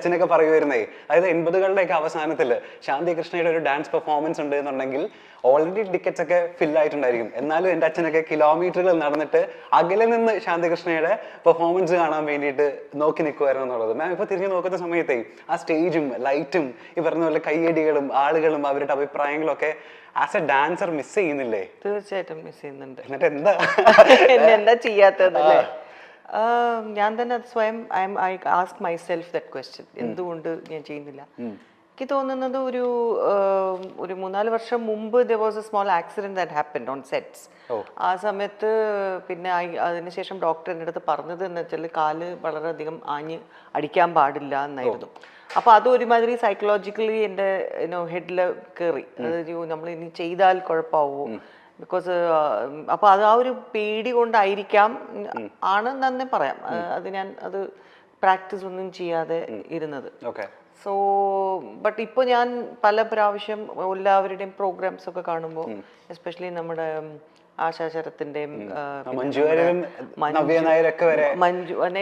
അച്ഛനൊക്കെ പറയുമായിരുന്നേ, അതായത് 80കളുടെയൊക്കെ അവസാനത്തിൽ ശാന്തി കൃഷ്ണയുടെ ഒരു ഡാൻസ് പെർഫോമൻസ് ഉണ്ട് എന്നുണ്ടെങ്കിൽ ഓൾറെഡി ടിക്കറ്റ്സ് ഒക്കെ ഫിൽ ആയിട്ടുണ്ടായിരിക്കും. എന്നാലും എൻ്റെ അച്ഛനൊക്കെ കിലോമീറ്ററുകൾ നടന്നിട്ട് അകലെ നിന്ന് ശാന്തി കൃഷ്ണയുടെ പെർഫോമൻസ് കാണാൻ വേണ്ടിയിട്ട് നോക്കി നിൽക്കുമായിരുന്നു എന്നുള്ളത്. മാം ഇപ്പോൾ തിരിഞ്ഞു നോക്കുന്ന സമയത്തേ ആ സ്റ്റേജും ലൈറ്റും ഈ പറഞ്ഞ പോലെ കയ്യടികളും ആളുകളും അവരുടെ അഭിപ്രായങ്ങളും ഒക്കെ ആസ് എ ഡാൻസർ മിസ് ചെയ്യുന്നില്ലേ? തീർച്ചയായിട്ടും മിസ് ചെയ്യുന്നുണ്ട്. എന്നിട്ട് എന്താ എന്താ ചെയ്യാത്തതല്ലേ? ഞാൻ തന്നെ അത് സ്വയം I ask myself that question, എന്തുകൊണ്ട് ഞാൻ ചെയ്യുന്നില്ല. എനിക്ക് തോന്നുന്നത് ഒരു 3-4 വർഷം മുമ്പ് there was a small accident that happened on sets. ആ സമയത്ത് പിന്നെ അതിനുശേഷം ഡോക്ടർ എൻ്റെ അടുത്ത് പറഞ്ഞത് എന്ന് വെച്ചാൽ കാല് വളരെയധികം അടിക്കാൻ പാടില്ല എന്നായിരുന്നു. അപ്പോൾ അത് ഒരുമാതിരി സൈക്കോളജിക്കലി എൻ്റെ ഹെഡിൽ കയറി. അതായത് നമ്മൾ ഇനി ചെയ്താൽ കുഴപ്പമാവോ, ബിക്കോസ് അപ്പോൾ അത് ആ ഒരു പേടി കൊണ്ടായിരിക്കാം ആണെന്ന് തന്നെ പറയാം. അത് പ്രാക്ടീസ് ഒന്നും ചെയ്യാതെ ഇരുന്നത്. സോ ബട്ട് ഇപ്പോൾ ഞാൻ പല പ്രാവശ്യം എല്ലാവരുടെയും പ്രോഗ്രാംസ് ഒക്കെ കാണുമ്പോൾ, എസ്പെഷ്യലി നമ്മുടെ ആശാ ശരത്തിൻ്റെയും മഞ്ജു,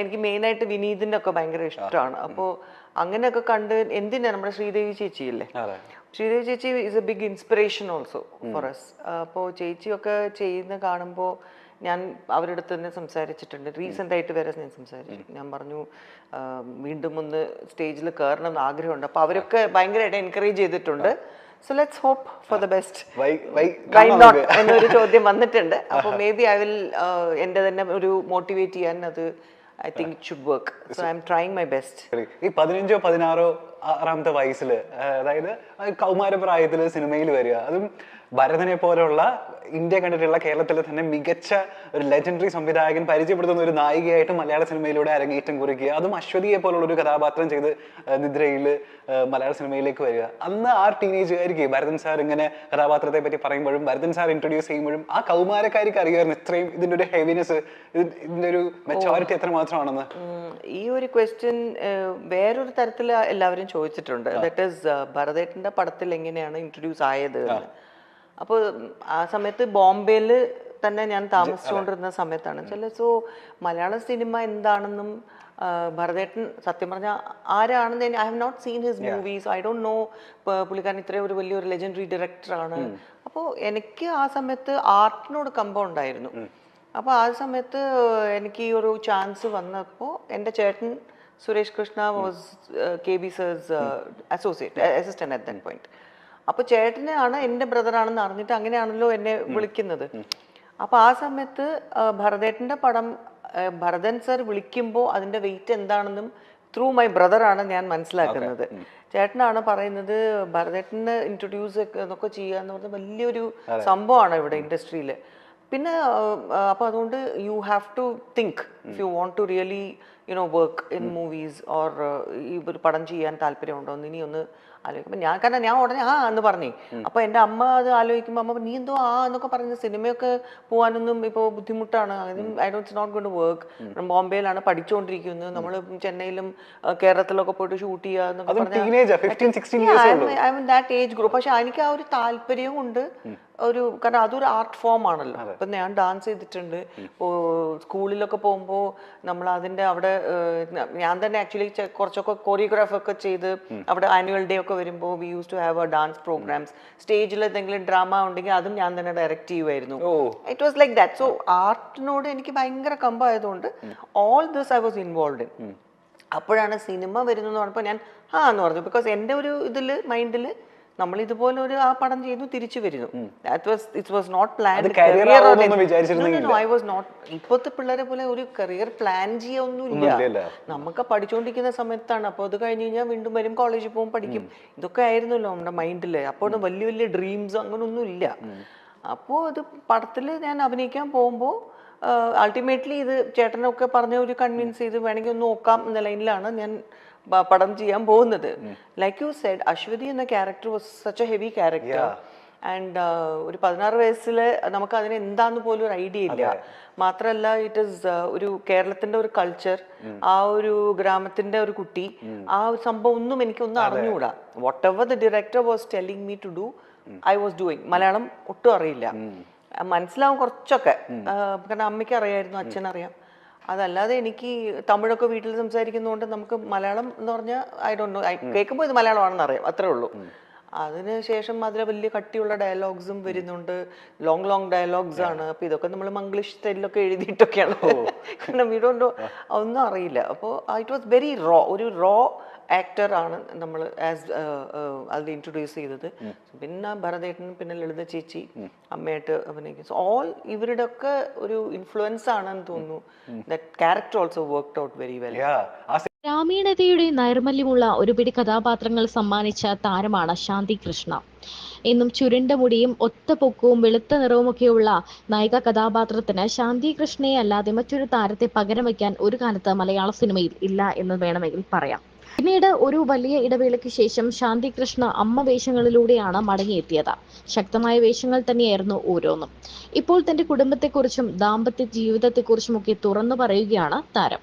എനിക്ക് മെയിനായിട്ട് വിനീതിൻ്റെ ഒക്കെ ഭയങ്കര ഇഷ്ടമാണ്. അപ്പോൾ അങ്ങനെയൊക്കെ കണ്ട് എന്തിനാ നമ്മുടെ ശ്രീദേവി ചേച്ചിയില്ലേ, ശ്രീദേവി ചേച്ചി is a big inspiration also for us. അപ്പോൾ ചേച്ചിയൊക്കെ ചെയ്യുന്ന കാണുമ്പോൾ ഞാൻ അവരുടെ അടുത്ത് തന്നെ സംസാരിച്ചിട്ടുണ്ട്. റീസെൻ്റ് ആയിട്ട് വരെ ഞാൻ സംസാരിച്ചു. ഞാൻ പറഞ്ഞു വീണ്ടും ഒന്ന് സ്റ്റേജിൽ കയറണം എന്ന് ആഗ്രഹമുണ്ട്. അപ്പോൾ അവരൊക്കെ ഭയങ്കരമായിട്ട് എൻകറേജ് ചെയ്തിട്ടുണ്ട്. So let's hope for the best. Why not എന്നൊരു ചോദ്യം വന്നിട്ടുണ്ട്. അപ്പോൾ മേ ബി ഐ വിൽ എൻ്റെ തന്നെ ഒരു മോട്ടിവേറ്റ് ചെയ്യാൻ അത് I think it should work. So I'm trying my best. ഈ 15-16 വയസ്സിൽ, അതായത് കൗമാരപ്രായത്തിൽ സിനിമയിൽ വരിക, അതും ഭരതനെ പോലുള്ള ഇന്ത്യ കണ്ടിട്ടുള്ള കേരളത്തിലെ തന്നെ മികച്ച ഒരു ലെജൻഡറി സംവിധായകൻ പരിചയപ്പെടുത്തുന്ന ഒരു നായികയായിട്ട് മലയാള സിനിമയിലൂടെ അരങ്ങേറ്റം കുറിക്കുക, അതും അശ്വതിയെ പോലുള്ള ഒരു കഥാപാത്രം ചെയ്ത് നിദ്രയിൽ മലയാള സിനിമയിലേക്ക് വരിക. അന്ന് ആ ടീനേജുകാർക്ക് ഭരതൻ സാർ ഇങ്ങനെ കഥാപാത്രത്തെ പറ്റി പറയുമ്പോഴും ഭരതൻ സാർ ഇൻട്രൊഡ്യൂസ് ചെയ്യുമ്പോഴും ആ കൗമാരക്കാർക്ക് അറിയാമായിരുന്നു ഇത്രയും ഇതിൻ്റെ ഒരു ഹെവിനെസ്, ഇതിൻ്റെ ഒരു മെച്ചോറിറ്റി എത്ര മാത്രമാണെന്ന്. ഈ ഒരു ക്വസ്റ്റ്യൻ വേറൊരു തരത്തിൽ എല്ലാവരും ചോദിച്ചിട്ടുണ്ട്. ദാറ്റ് ഈസ് ഭരതേട്ടൻ്റെ പടത്തിൽ എങ്ങനെയാണ് ഇൻട്രൊഡ്യൂസ് ആയത്. അപ്പോൾ ആ സമയത്ത് ബോംബെയിൽ തന്നെ ഞാൻ താമസിച്ചുകൊണ്ടിരുന്ന സമയത്താണ് ചില. സോ മലയാള സിനിമ എന്താണെന്നും ഭരതേട്ടൻ സത്യം പറഞ്ഞാൽ ആരാണെന്ന് I have not seen his movies, I don't know. പുള്ളിക്കാരൻ ഇത്രയും ഒരു വലിയൊരു ലെജൻഡറി ഡയറക്ടറാണ്. അപ്പോൾ എനിക്ക് ആ സമയത്ത് ആർട്ടിനോട് കമ്പം ഉണ്ടായിരുന്നു. അപ്പോൾ ആ സമയത്ത് എനിക്ക് ഈ ഒരു ചാൻസ് വന്നപ്പോൾ എൻ്റെ ചേട്ടൻ Suresh Krishna was KB SARS assistant at that point. അപ്പോൾ ചേട്ടനെയാണ് എൻ്റെ ബ്രദറാണെന്ന് അറിഞ്ഞിട്ട് അങ്ങനെയാണല്ലോ എന്നെ വിളിക്കുന്നത്. അപ്പോൾ ആ സമയത്ത് ഭരതേട്ടൻ്റെ പടം ഭരതൻ സർ വിളിക്കുമ്പോൾ അതിൻ്റെ വെയിറ്റ് എന്താണെന്നും ത്രൂ മൈ ബ്രദറാണ് ഞാൻ മനസ്സിലാക്കുന്നത്. ചേട്ടനാണ് പറയുന്നത് ഭരതേട്ടനെ ഇൻട്രൊഡ്യൂസ് എന്നൊക്കെ ചെയ്യുക എന്ന് പറഞ്ഞാൽ വലിയൊരു സംഭവമാണ് ഇവിടെ ഇൻഡസ്ട്രിയിൽ. പിന്നെ അപ്പോൾ അതുകൊണ്ട് you have to think if you want to really work in movies or ഈ ഒരു പടം ചെയ്യാൻ താല്പര്യമുണ്ടോ എന്ന് ഇനി ഒന്ന് ആലോചിക്കുമ്പോൾ കാരണം ഞാൻ ഉടനെ എന്ന് പറഞ്ഞേ. അപ്പോൾ എൻ്റെ അമ്മ അത് ആലോചിക്കുമ്പോൾ അമ്മ നീ എന്തോ എന്നൊക്കെ പറഞ്ഞ് സിനിമയൊക്കെ പോകാനൊന്നും ഇപ്പോൾ ബുദ്ധിമുട്ടാണ്, I don't not going to work. ബോംബെയിലാണ് പഠിച്ചുകൊണ്ടിരിക്കുന്നത്, നമ്മൾ ചെന്നൈയിലും കേരളത്തിലൊക്കെ പോയിട്ട് ഷൂട്ട് ചെയ്യുക എന്നൊക്കെ പറഞ്ഞാൽ I mean that age group. പക്ഷെ എനിക്ക് ആ ഒരു താല്പര്യം കൊണ്ട് കാരണം അതൊരു ആർട്ട് ഫോം ആണല്ലോ. ഇപ്പം ഞാൻ ഡാൻസ് ചെയ്തിട്ടുണ്ട്. ഇപ്പോൾ സ്കൂളിലൊക്കെ പോകുമ്പോൾ നമ്മൾ അതിൻ്റെ അവിടെ ഞാൻ തന്നെ ആക്ച്വലി കുറച്ചൊക്കെ കൊറിയോഗ്രാഫൊക്കെ ചെയ്ത് അവിടെ ആനുവൽ ഡേ ഒക്കെ വരുമ്പോൾ we use to have a dance programs. സ്റ്റേജിൽ എന്തെങ്കിലും ഡ്രാമ ഉണ്ടെങ്കിൽ അതും ഞാൻ തന്നെ ഡയറക്റ്റ് ചെയ്യുമായിരുന്നു. It was like that. So ആർട്ടിനോട് എനിക്ക് ഭയങ്കര കമ്പായതുകൊണ്ട് all this I was involve in. അപ്പോഴാണ് സിനിമ വരുന്നതെന്ന് പറഞ്ഞപ്പോൾ ഞാൻ എന്ന് പറഞ്ഞു. ബിക്കോസ് എൻ്റെ ഒരു ഇതിൽ മൈൻഡിൽ നമ്മൾ ഇതുപോലെ ഒരു ആ പടം ചെയ്തു തിരിച്ചു വരുന്നു. ഇപ്പോഴത്തെ പിള്ളേരെ പോലെ ഒരു കരിയർ പ്ലാൻ ചെയ്യൊന്നുമില്ല. നമുക്ക് പഠിച്ചുകൊണ്ടിരിക്കുന്ന സമയത്താണ്. അപ്പോൾ അത് കഴിഞ്ഞ് കഴിഞ്ഞാൽ വീണ്ടും വരും, കോളേജിൽ പോകും, പഠിക്കും. ഇതൊക്കെ ആയിരുന്നല്ലോ നമ്മുടെ മൈൻഡില്. അപ്പോൾ വലിയ വലിയ ഡ്രീംസ് അങ്ങനൊന്നും ഇല്ല. അപ്പോൾ അത് പടത്തിൽ ഞാൻ അഭിനയിക്കാൻ പോകുമ്പോൾ അൾട്ടിമേറ്റ്ലി ഇത് ചേട്ടനൊക്കെ പറഞ്ഞ ഒരു കൺവിൻസ് ചെയ്ത് വേണമെങ്കിൽ ഒന്ന് നോക്കാം എന്ന ലൈനിലാണ് ഞാൻ പടം ചെയ്യാൻ പോകുന്നത്. ലൈക്ക് യു സെഡ്, അശ്വതി എന്ന character was such A heavy character. And ഒരു 16 വയസ്സിൽ നമുക്ക് അതിന് എന്താന്ന് പോലും ഒരു ഐഡിയ ഇല്ല. മാത്രമല്ല ഇറ്റ് ഈസ് ഒരു കേരളത്തിന്റെ ഒരു കൾച്ചർ, ആ ഒരു ഗ്രാമത്തിന്റെ ഒരു കുട്ടി, ആ സംഭവം ഒന്നും എനിക്കൊന്നും അറിഞ്ഞുകൂടാ. Whatever the director was telling me to do I was doing. Malayalam ഒട്ടും അറിയില്ല, മനസ്സിലാവും കുറച്ചൊക്കെ, കാരണം അമ്മയ്ക്ക് അറിയായിരുന്നു, അച്ഛനറിയാം. അതല്ലാതെ എനിക്ക് തമിഴൊക്കെ വീട്ടിൽ സംസാരിക്കുന്നതുകൊണ്ട് നമുക്ക് മലയാളം എന്ന് പറഞ്ഞാൽ ഐ ഡോണ്ട് നോ, കേൾക്കുമ്പോൾ ഇത് മലയാളമാണെന്ന് അറിയാം, അത്രേ ഉള്ളൂ. അതിനുശേഷം അതിൽ വലിയ കട്ടിയുള്ള ഡയലോഗ്സും വരുന്നുണ്ട്, ലോങ് ഡയലോഗ്സ് ആണ്. അപ്പൊ ഇതൊക്കെ നമ്മൾ മംഗ്ലീഷ് സ്റ്റൈലിലൊക്കെ എഴുതിയിട്ടൊക്കെയാണ്, കാരണം വി ഡോണ്ട് നോ, ഒന്നും അറിയില്ല. അപ്പോൾ ഇറ്റ് വാസ് വെരി ഒരു റോ ആക്ടർ ആണ് നമ്മൾ അതിൽ ഇൻട്രൊഡ്യൂസ് ചെയ്തത്. പിന്നെ ഭരതേട്ടൻ, പിന്നെ ലളിത ചേച്ചി അമ്മയായിട്ട് അഭിനയിക്കും. ഓൾ ഇവരുടെ ഒക്കെ ഒരു ഇൻഫ്ലുവൻസ് ആണെന്ന് തോന്നുന്നു. That character also worked out very well. ഗ്രാമീണതയുടെ നൈർമല്യമുള്ള ഒരുപിടി കഥാപാത്രങ്ങൾ സമ്മാനിച്ച താരമാണ് ശാന്തി കൃഷ്ണ. എന്നും ചുരുണ്ട മുടിയും ഒത്ത പൊക്കവും വെളുത്ത നിറവുമൊക്കെയുള്ള നായിക കഥാപാത്രത്തിന് ശാന്തി കൃഷ്ണയെ അല്ലാതെ മറ്റൊരു താരത്തെ പകരം വയ്ക്കാൻ ഒരു കാലത്ത് മലയാള സിനിമയിൽ ഇല്ല എന്ന് വേണമെങ്കിൽ പറയാം. പിന്നീട് ഒരു വലിയ ഇടവേളയ്ക്ക് ശേഷം ശാന്തി കൃഷ്ണ അമ്മ വേഷങ്ങളിലൂടെയാണ് മടങ്ങിയെത്തിയത്. ശക്തമായ വേഷങ്ങൾ തന്നെയായിരുന്നു ഓരോന്നും. ഇപ്പോൾ തന്റെ കുടുംബത്തെക്കുറിച്ചും ദാമ്പത്യ ജീവിതത്തെക്കുറിച്ചുമൊക്കെ തുറന്നു പറയുകയാണ് താരം.